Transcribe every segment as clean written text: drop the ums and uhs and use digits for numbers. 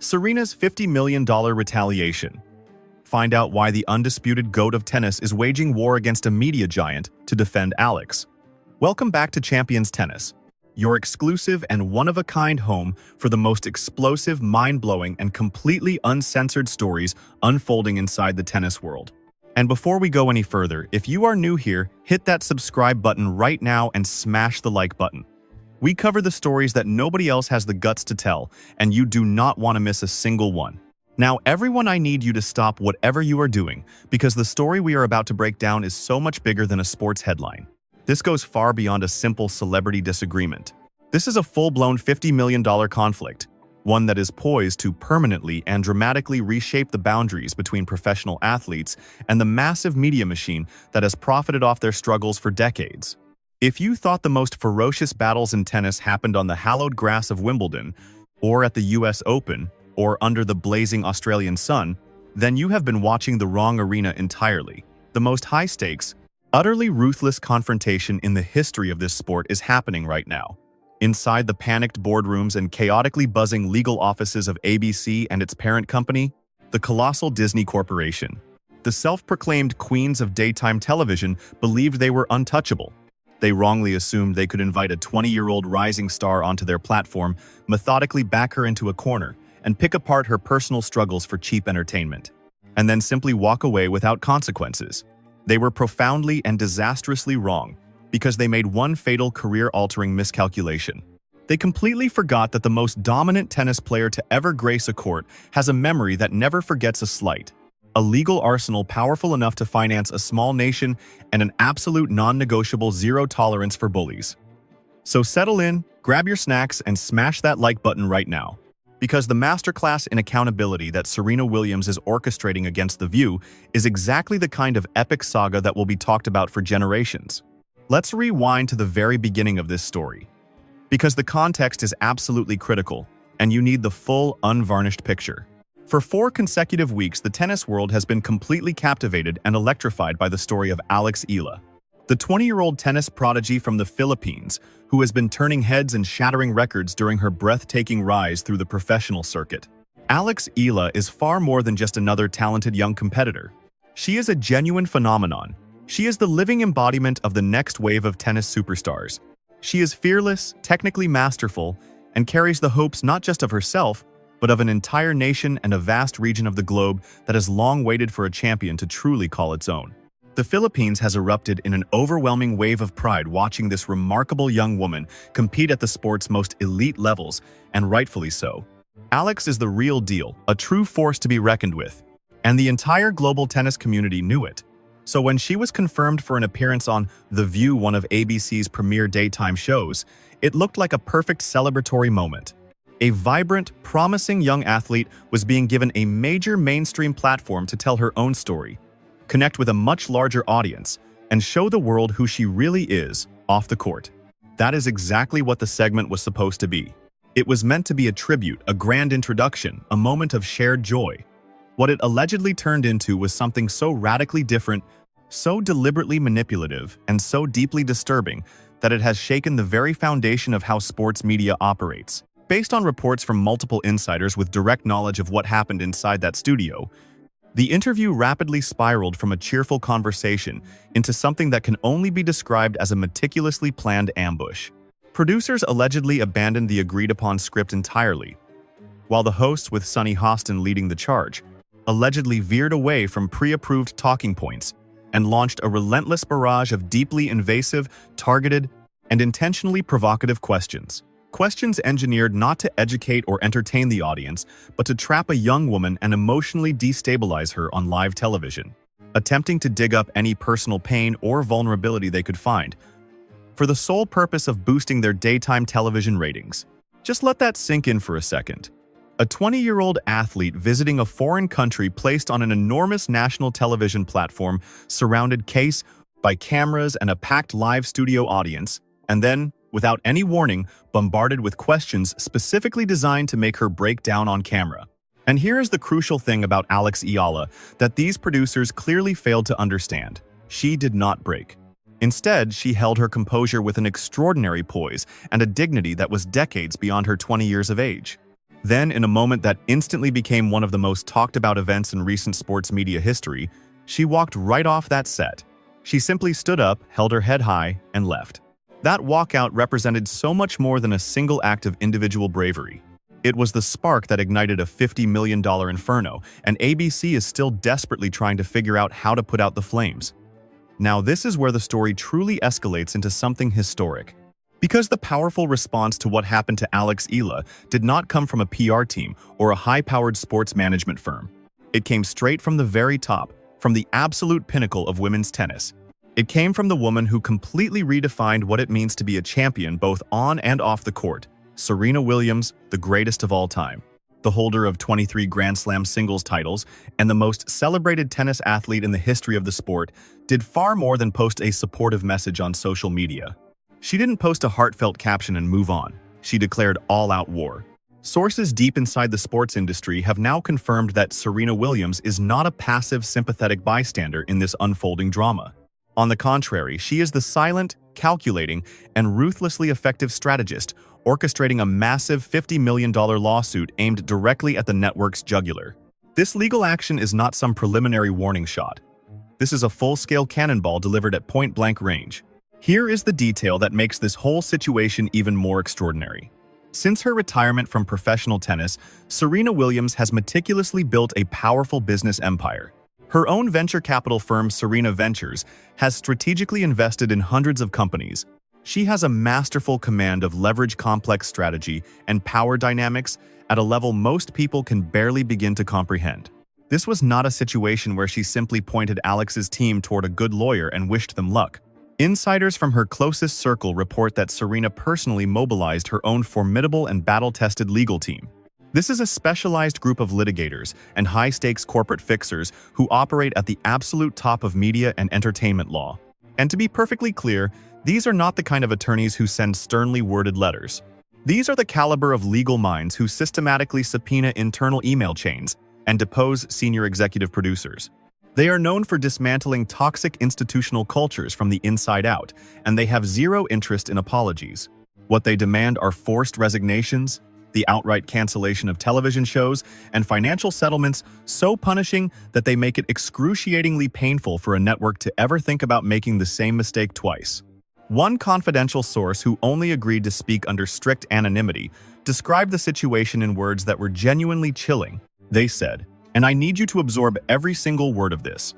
Serena's $50 million retaliation. Find out why the undisputed GOAT of tennis is waging war against a media giant to defend Alex. Welcome back to Champions Tennis, your exclusive and one-of-a-kind home for the most explosive, mind-blowing, and completely uncensored stories unfolding inside the tennis world. And before we go any further, if you are new here, hit that subscribe button right now and smash the like button. We cover the stories that nobody else has the guts to tell, and you do not want to miss a single one. Now, everyone, I need you to stop whatever you are doing, because the story we are about to break down is so much bigger than a sports headline. This goes far beyond a simple celebrity disagreement. This is a full-blown $50 million conflict, one that is poised to permanently and dramatically reshape the boundaries between professional athletes and the massive media machine that has profited off their struggles for decades. If you thought the most ferocious battles in tennis happened on the hallowed grass of Wimbledon, or at the US Open, or under the blazing Australian sun, then you have been watching the wrong arena entirely. The most high-stakes, utterly ruthless confrontation in the history of this sport is happening right now. Inside the panicked boardrooms and chaotically buzzing legal offices of ABC and its parent company, the colossal Disney Corporation. The self-proclaimed queens of daytime television believed they were untouchable. They wrongly assumed they could invite a 20-year-old rising star onto their platform, methodically back her into a corner, and pick apart her personal struggles for cheap entertainment, and then simply walk away without consequences. They were profoundly and disastrously wrong, because they made one fatal career-altering miscalculation. They completely forgot that the most dominant tennis player to ever grace a court has a memory that never forgets a slight, a legal arsenal powerful enough to finance a small nation, and an absolute non-negotiable zero tolerance for bullies. So settle in, grab your snacks, and smash that like button right now. Because the masterclass in accountability that Serena Williams is orchestrating against The View is exactly the kind of epic saga that will be talked about for generations. Let's rewind to the very beginning of this story, because the context is absolutely critical, and you need the full, unvarnished picture. For 4 consecutive weeks, the tennis world has been completely captivated and electrified by the story of Alex Eala, the 20-year-old tennis prodigy from the Philippines, who has been turning heads and shattering records during her breathtaking rise through the professional circuit. Alex Eala is far more than just another talented young competitor. She is a genuine phenomenon. She is the living embodiment of the next wave of tennis superstars. She is fearless, technically masterful, and carries the hopes not just of herself, but of an entire nation and a vast region of the globe that has long waited for a champion to truly call its own. The Philippines has erupted in an overwhelming wave of pride watching this remarkable young woman compete at the sport's most elite levels, and rightfully so. Alex is the real deal, a true force to be reckoned with, and the entire global tennis community knew it. So when she was confirmed for an appearance on The View, one of ABC's premier daytime shows, it looked like a perfect celebratory moment. A vibrant, promising young athlete was being given a major mainstream platform to tell her own story, connect with a much larger audience, and show the world who she really is off the court. That is exactly what the segment was supposed to be. It was meant to be a tribute, a grand introduction, a moment of shared joy. What it allegedly turned into was something so radically different, so deliberately manipulative, and so deeply disturbing that it has shaken the very foundation of how sports media operates. Based on reports from multiple insiders with direct knowledge of what happened inside that studio, the interview rapidly spiraled from a cheerful conversation into something that can only be described as a meticulously planned ambush. Producers allegedly abandoned the agreed-upon script entirely, while the hosts, with Sunny Hostin leading the charge, allegedly veered away from pre-approved talking points and launched a relentless barrage of deeply invasive, targeted, and intentionally provocative questions. Questions engineered not to educate or entertain the audience, but to trap a young woman and emotionally destabilize her on live television, attempting to dig up any personal pain or vulnerability they could find, for the sole purpose of boosting their daytime television ratings. Just let that sink in for a second. A 20-year-old athlete visiting a foreign country placed on an enormous national television platform, surrounded case by cameras and a packed live studio audience, and then, without any warning, bombarded with questions specifically designed to make her break down on camera. And here is the crucial thing about Alex Eala that these producers clearly failed to understand. She did not break. Instead, she held her composure with an extraordinary poise and a dignity that was decades beyond her 20 years of age. Then, in a moment that instantly became one of the most talked about events in recent sports media history, she walked right off that set. She simply stood up, held her head high, and left. That walkout represented so much more than a single act of individual bravery. It was the spark that ignited a $50 million inferno, and ABC is still desperately trying to figure out how to put out the flames. Now, this is where the story truly escalates into something historic. Because the powerful response to what happened to Alexandra Eala did not come from a PR team or a high-powered sports management firm. It came straight from the very top, from the absolute pinnacle of women's tennis. It came from the woman who completely redefined what it means to be a champion both on and off the court, Serena Williams, the greatest of all time. The holder of 23 Grand Slam singles titles and the most celebrated tennis athlete in the history of the sport, did far more than post a supportive message on social media. She didn't post a heartfelt caption and move on. She declared all-out war. Sources deep inside the sports industry have now confirmed that Serena Williams is not a passive, sympathetic bystander in this unfolding drama. On the contrary, she is the silent, calculating, and ruthlessly effective strategist, orchestrating a massive $50 million lawsuit aimed directly at the network's jugular. This legal action is not some preliminary warning shot. This is a full-scale cannonball delivered at point-blank range. Here is the detail that makes this whole situation even more extraordinary. Since her retirement from professional tennis, Serena Williams has meticulously built a powerful business empire. Her own venture capital firm, Serena Ventures, has strategically invested in hundreds of companies. She has a masterful command of leverage complex strategy and power dynamics at a level most people can barely begin to comprehend. This was not a situation where she simply pointed Alex's team toward a good lawyer and wished them luck. Insiders from her closest circle report that Serena personally mobilized her own formidable and battle-tested legal team. This is a specialized group of litigators and high-stakes corporate fixers who operate at the absolute top of media and entertainment law. And to be perfectly clear, these are not the kind of attorneys who send sternly worded letters. These are the caliber of legal minds who systematically subpoena internal email chains and depose senior executive producers. They are known for dismantling toxic institutional cultures from the inside out, and they have zero interest in apologies. What they demand are forced resignations, the outright cancellation of television shows, and financial settlements so punishing that they make it excruciatingly painful for a network to ever think about making the same mistake twice. One confidential source who only agreed to speak under strict anonymity described the situation in words that were genuinely chilling. They said, "And I need you to absorb every single word of this."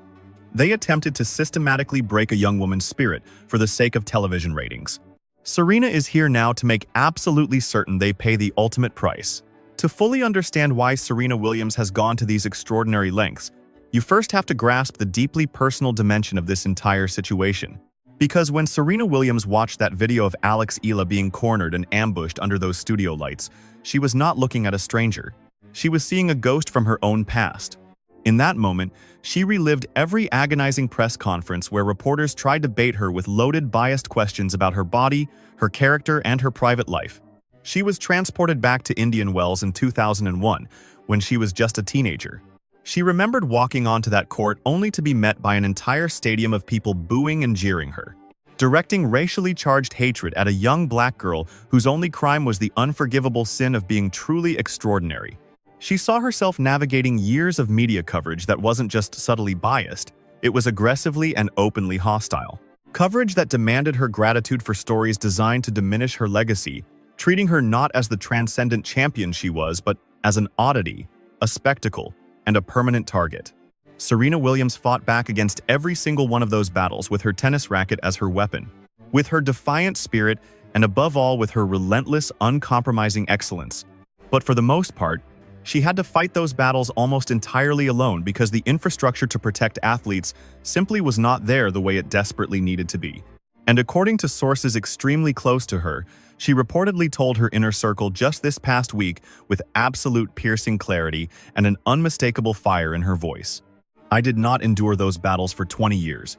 They attempted to systematically break a young woman's spirit for the sake of television ratings. Serena is here now to make absolutely certain they pay the ultimate price. To fully understand why Serena Williams has gone to these extraordinary lengths, you first have to grasp the deeply personal dimension of this entire situation. Because when Serena Williams watched that video of Alexandra Eala being cornered and ambushed under those studio lights, she was not looking at a stranger. She was seeing a ghost from her own past. In that moment, she relived every agonizing press conference where reporters tried to bait her with loaded, biased questions about her body, her character, and her private life. She was transported back to Indian Wells in 2001, when she was just a teenager. She remembered walking onto that court only to be met by an entire stadium of people booing and jeering her, directing racially charged hatred at a young black girl whose only crime was the unforgivable sin of being truly extraordinary. She saw herself navigating years of media coverage that wasn't just subtly biased, it was aggressively and openly hostile. Coverage that demanded her gratitude for stories designed to diminish her legacy, treating her not as the transcendent champion she was, but as an oddity, a spectacle, and a permanent target. Serena Williams fought back against every single one of those battles with her tennis racket as her weapon. With her defiant spirit, and above all with her relentless, uncompromising excellence. But for the most part, she had to fight those battles almost entirely alone because the infrastructure to protect athletes simply was not there the way it desperately needed to be. And according to sources extremely close to her, she reportedly told her inner circle just this past week with absolute piercing clarity and an unmistakable fire in her voice. "I did not endure those battles for 20 years.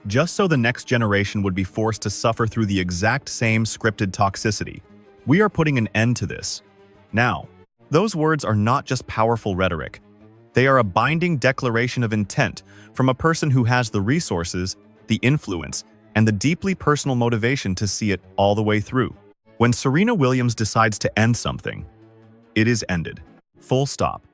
Just so the next generation would be forced to suffer through the exact same scripted toxicity. We are putting an end to this. Now." Those words are not just powerful rhetoric. They are a binding declaration of intent from a person who has the resources, the influence, and the deeply personal motivation to see it all the way through. When Serena Williams decides to end something, It is ended. Full stop.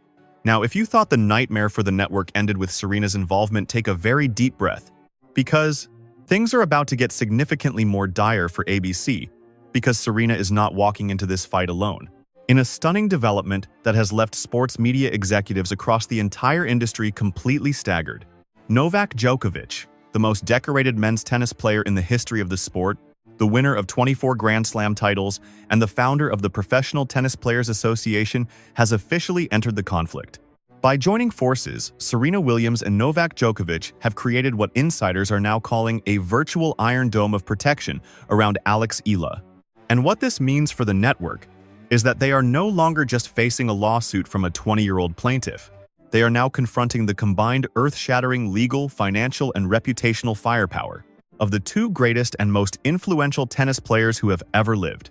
Now, if you thought the nightmare for the network ended with Serena's involvement, take a very deep breath. Because things are about to get significantly more dire for ABC, because Serena is not walking into this fight alone. In a stunning development that has left sports media executives across the entire industry completely staggered, Novak Djokovic, the most decorated men's tennis player in the history of the sport, the winner of 24 Grand Slam titles, and the founder of the Professional Tennis Players Association, has officially entered the conflict. By joining forces, Serena Williams and Novak Djokovic have created what insiders are now calling a virtual iron dome of protection around Alexandra Eala. And what this means for the network is that they are no longer just facing a lawsuit from a 20-year-old plaintiff. They are now confronting the combined earth-shattering legal, financial, and reputational firepower of the two greatest and most influential tennis players who have ever lived.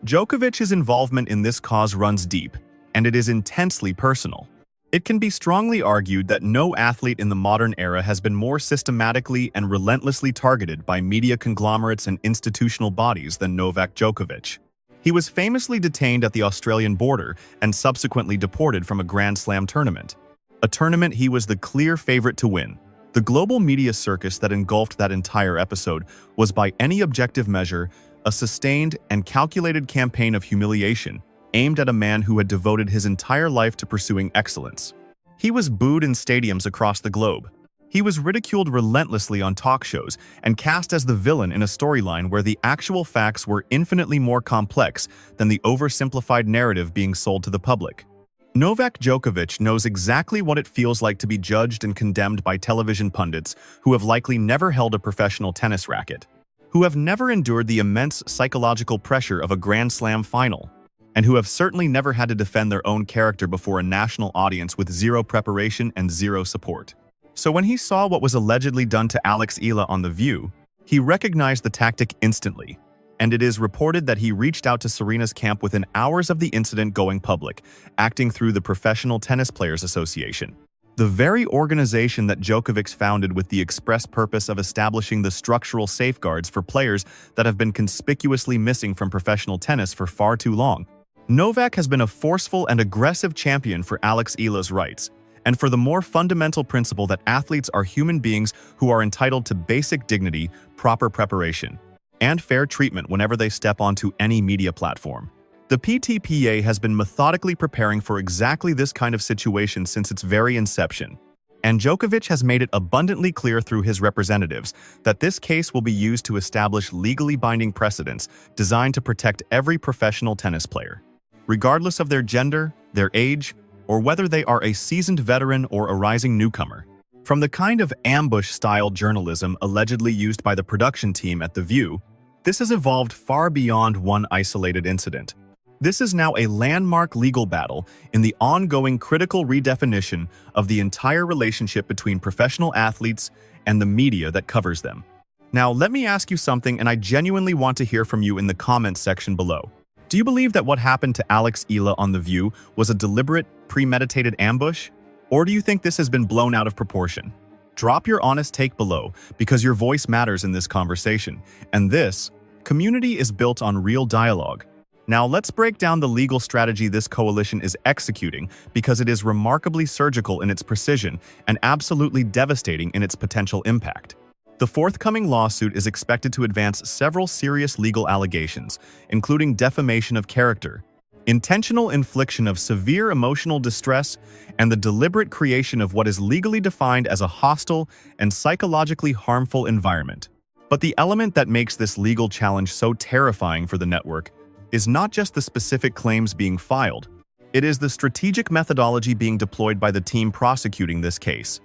Djokovic's involvement in this cause runs deep, and it is intensely personal. It can be strongly argued that no athlete in the modern era has been more systematically and relentlessly targeted by media conglomerates and institutional bodies than Novak Djokovic. He was famously detained at the Australian border and subsequently deported from a Grand Slam tournament, a tournament he was the clear favorite to win. The global media circus that engulfed that entire episode was, by any objective measure, a sustained and calculated campaign of humiliation aimed at a man who had devoted his entire life to pursuing excellence. He was booed in stadiums across the globe. He was ridiculed relentlessly on talk shows and cast as the villain in a storyline where the actual facts were infinitely more complex than the oversimplified narrative being sold to the public. Novak Djokovic knows exactly what it feels like to be judged and condemned by television pundits who have likely never held a professional tennis racket, who have never endured the immense psychological pressure of a Grand Slam final, and who have certainly never had to defend their own character before a national audience with zero preparation and zero support. So when he saw what was allegedly done to Alexandra Eala on The View, he recognized the tactic instantly. And it is reported that he reached out to Serena's camp within hours of the incident going public, acting through the Professional Tennis Players Association, the very organization that Djokovic founded with the express purpose of establishing the structural safeguards for players that have been conspicuously missing from professional tennis for far too long. Novak has been a forceful and aggressive champion for Alexandra Eala's rights, and for the more fundamental principle that athletes are human beings who are entitled to basic dignity, proper preparation, and fair treatment whenever they step onto any media platform. The PTPA has been methodically preparing for exactly this kind of situation since its very inception, and Djokovic has made it abundantly clear through his representatives that this case will be used to establish legally binding precedents designed to protect every professional tennis player, regardless of their gender, their age, or whether they are a seasoned veteran or a rising newcomer. From the kind of ambush-style journalism allegedly used by the production team at The View, this has evolved far beyond one isolated incident. This is now a landmark legal battle in the ongoing critical redefinition of the entire relationship between professional athletes and the media that covers them. Now, let me ask you something, and I genuinely want to hear from you in the comments section below. Do you believe that what happened to Alexandra Eala on The View was a deliberate, premeditated ambush? Or do you think this has been blown out of proportion? Drop your honest take below, because your voice matters in this conversation. And this community is built on real dialogue. Now let's break down the legal strategy this coalition is executing, because it is remarkably surgical in its precision and absolutely devastating in its potential impact. The forthcoming lawsuit is expected to advance several serious legal allegations, including defamation of character, intentional infliction of severe emotional distress, and the deliberate creation of what is legally defined as a hostile and psychologically harmful environment. But the element that makes this legal challenge so terrifying for the network is not just the specific claims being filed, it is the strategic methodology being deployed by the team prosecuting this case.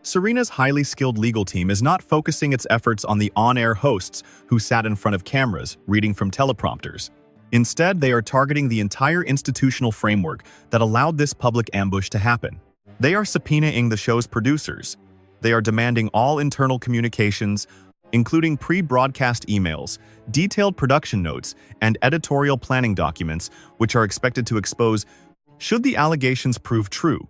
Serena's highly skilled legal team is not focusing its efforts on the on-air hosts who sat in front of cameras, reading from teleprompters. Instead, they are targeting the entire institutional framework that allowed this public ambush to happen. They are subpoenaing the show's producers. They are demanding all internal communications, including pre-broadcast emails, detailed production notes, and editorial planning documents, which are expected to expose, should the allegations prove true,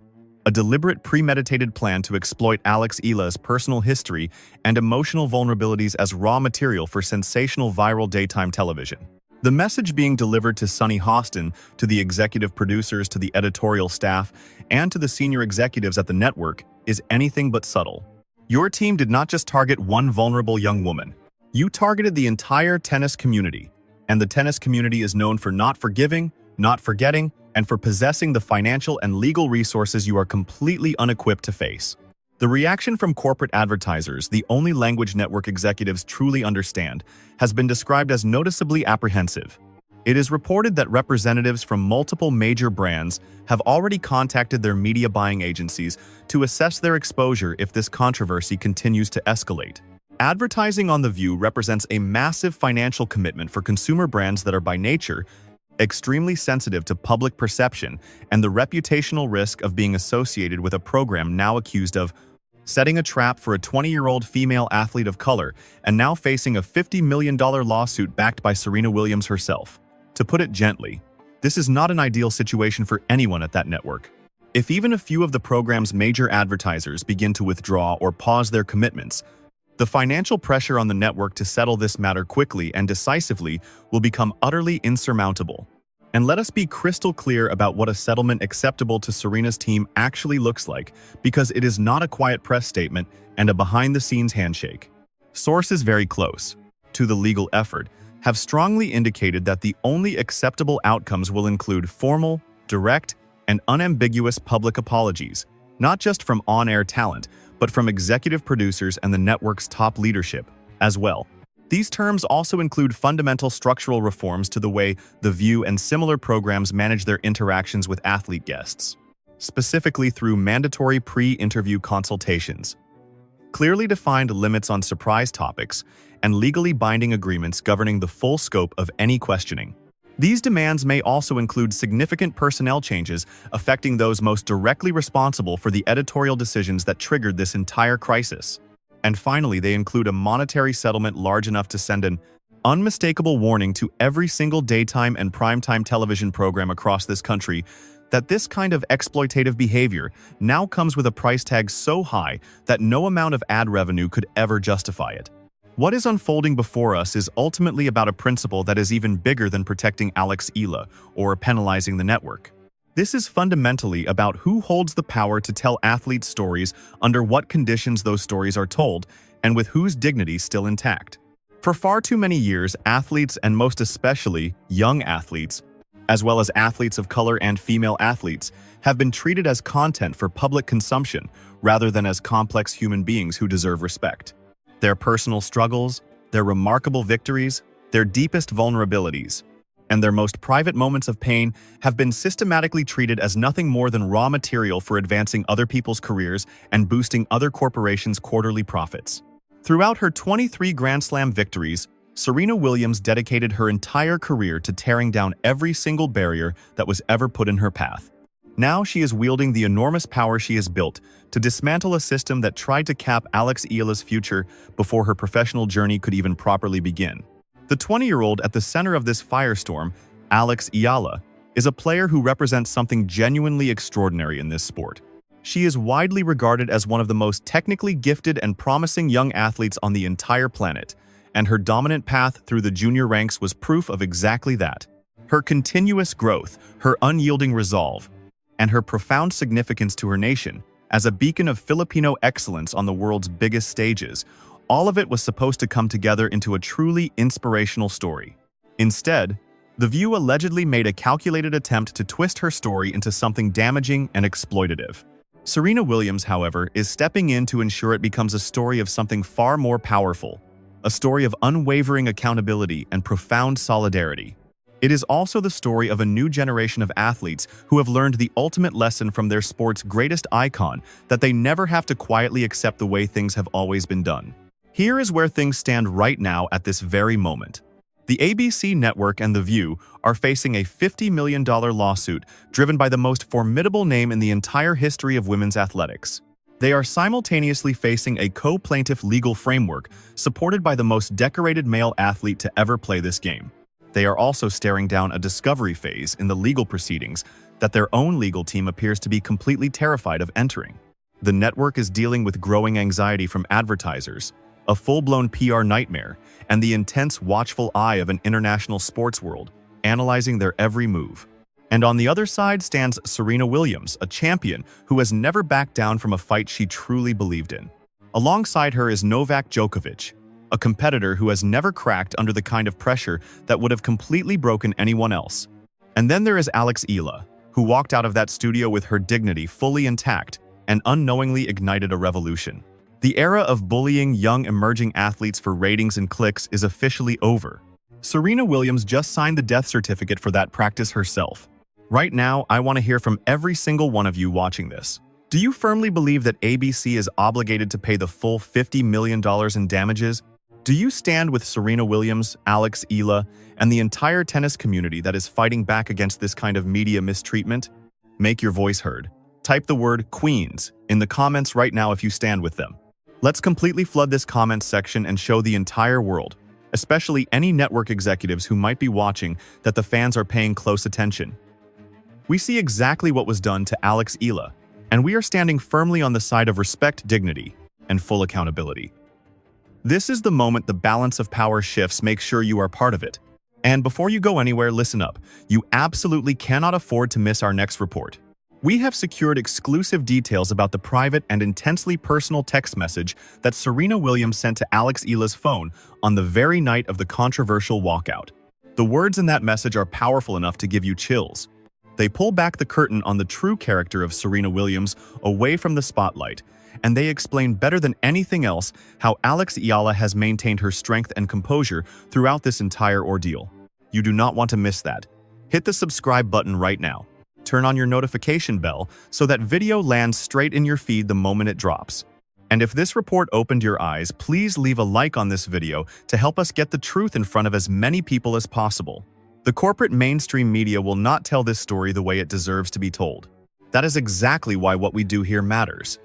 a deliberate premeditated plan to exploit Alexandra Eala's personal history and emotional vulnerabilities as raw material for sensational viral daytime television. The message being delivered to Sunny Hostin, to the executive producers, to the editorial staff, and to the senior executives at the network is anything but subtle. Your team did not just target one vulnerable young woman. You targeted the entire tennis community. And the tennis community is known for not forgiving, not forgetting, and for possessing the financial and legal resources you are completely unequipped to face. The reaction from corporate advertisers, the only language network executives truly understand, has been described as noticeably apprehensive. It is reported that representatives from multiple major brands have already contacted their media buying agencies to assess their exposure if this controversy continues to escalate. Advertising on The View represents a massive financial commitment for consumer brands that are by nature extremely sensitive to public perception and the reputational risk of being associated with a program now accused of setting a trap for a 20-year-old female athlete of color and now facing a $50 million lawsuit backed by Serena Williams herself. To put it gently, this is not an ideal situation for anyone at that network. If even a few of the program's major advertisers begin to withdraw or pause their commitments, the financial pressure on the network to settle this matter quickly and decisively will become utterly insurmountable. And let us be crystal clear about what a settlement acceptable to Serena's team actually looks like, because it is not a quiet press statement and a behind-the-scenes handshake. Sources very close to the legal effort have strongly indicated that the only acceptable outcomes will include formal, direct, and unambiguous public apologies, not just from on-air talent, but from executive producers and the network's top leadership as well. These terms also include fundamental structural reforms to the way The View and similar programs manage their interactions with athlete guests, specifically through mandatory pre-interview consultations, clearly defined limits on surprise topics, and legally binding agreements governing the full scope of any questioning. These demands may also include significant personnel changes affecting those most directly responsible for the editorial decisions that triggered this entire crisis. And finally, they include a monetary settlement large enough to send an unmistakable warning to every single daytime and primetime television program across this country that this kind of exploitative behavior now comes with a price tag so high that no amount of ad revenue could ever justify it. What is unfolding before us is ultimately about a principle that is even bigger than protecting Alexandra Eala or penalizing the network. This is fundamentally about who holds the power to tell athletes' stories, under what conditions those stories are told, and with whose dignity still intact. For far too many years, athletes, and most especially young athletes, as well as athletes of color and female athletes, have been treated as content for public consumption rather than as complex human beings who deserve respect. Their personal struggles, their remarkable victories, their deepest vulnerabilities, and their most private moments of pain have been systematically treated as nothing more than raw material for advancing other people's careers and boosting other corporations' quarterly profits. Throughout her 23 Grand Slam victories, Serena Williams dedicated her entire career to tearing down every single barrier that was ever put in her path. Now she is wielding the enormous power she has built to dismantle a system that tried to cap Alexandra Eala's future before her professional journey could even properly begin. The 20-year-old at the center of this firestorm, Alexandra Eala, is a player who represents something genuinely extraordinary in this sport. She is widely regarded as one of the most technically gifted and promising young athletes on the entire planet, and her dominant path through the junior ranks was proof of exactly that. Her continuous growth, her unyielding resolve, and her profound significance to her nation as a beacon of Filipino excellence on the world's biggest stages, all of it was supposed to come together into a truly inspirational story. Instead, The View allegedly made a calculated attempt to twist her story into something damaging and exploitative. Serena Williams, however, is stepping in to ensure it becomes a story of something far more powerful, a story of unwavering accountability and profound solidarity. It is also the story of a new generation of athletes who have learned the ultimate lesson from their sport's greatest icon, that they never have to quietly accept the way things have always been done. Here is where things stand right now at this very moment. The ABC network and The View are facing a $50 million lawsuit driven by the most formidable name in the entire history of women's athletics. They are simultaneously facing a co-plaintiff legal framework supported by the most decorated male athlete to ever play this game. They are also staring down a discovery phase in the legal proceedings that their own legal team appears to be completely terrified of entering. The network is dealing with growing anxiety from advertisers, a full-blown PR nightmare, and the intense, watchful eye of an international sports world, analyzing their every move. And on the other side stands Serena Williams, a champion who has never backed down from a fight she truly believed in. Alongside her is Novak Djokovic, a competitor who has never cracked under the kind of pressure that would have completely broken anyone else. And then there is Alexandra Eala, who walked out of that studio with her dignity fully intact and unknowingly ignited a revolution. The era of bullying young emerging athletes for ratings and clicks is officially over. Serena Williams just signed the death certificate for that practice herself. Right now, I want to hear from every single one of you watching this. Do you firmly believe that ABC is obligated to pay the full $50 million in damages? Do you stand with Serena Williams, Alexandra Eala, and the entire tennis community that is fighting back against this kind of media mistreatment? Make your voice heard. Type the word Queens in the comments right now if you stand with them. Let's completely flood this comments section and show the entire world, especially any network executives who might be watching, that the fans are paying close attention. We see exactly what was done to Alexandra Eala, and we are standing firmly on the side of respect, dignity, and full accountability. This is the moment the balance of power shifts. Make sure you are part of it. And before you go anywhere, listen up. You absolutely cannot afford to miss our next report. We have secured exclusive details about the private and intensely personal text message that Serena Williams sent to Alexandra Eala's phone on the very night of the controversial walkout. The words in that message are powerful enough to give you chills. They pull back the curtain on the true character of Serena Williams away from the spotlight, and they explain better than anything else how Alexandra Eala has maintained her strength and composure throughout this entire ordeal. You do not want to miss that. Hit the subscribe button right now. Turn on your notification bell so that video lands straight in your feed the moment it drops. And if this report opened your eyes, please leave a like on this video to help us get the truth in front of as many people as possible. The corporate mainstream media will not tell this story the way it deserves to be told. That is exactly why what we do here matters.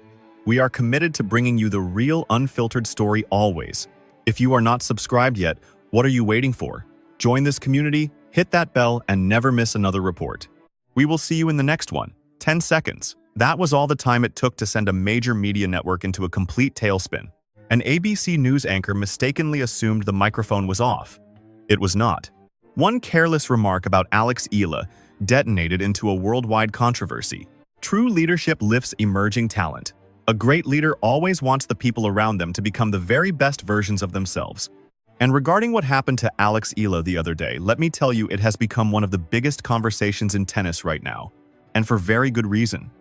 We are committed to bringing you the real, unfiltered story always. If you are not subscribed yet, what are you waiting for? Join this community, hit that bell, and never miss another report. We will see you in the next one. 10 seconds. That was all the time it took to send a major media network into a complete tailspin. An ABC News anchor mistakenly assumed the microphone was off. It was not. One careless remark about Alexandra Eala detonated into a worldwide controversy. True leadership lifts emerging talent. A great leader always wants the people around them to become the very best versions of themselves. And regarding what happened to Alexandra Eala the other day, let me tell you, it has become one of the biggest conversations in tennis right now. And for very good reason.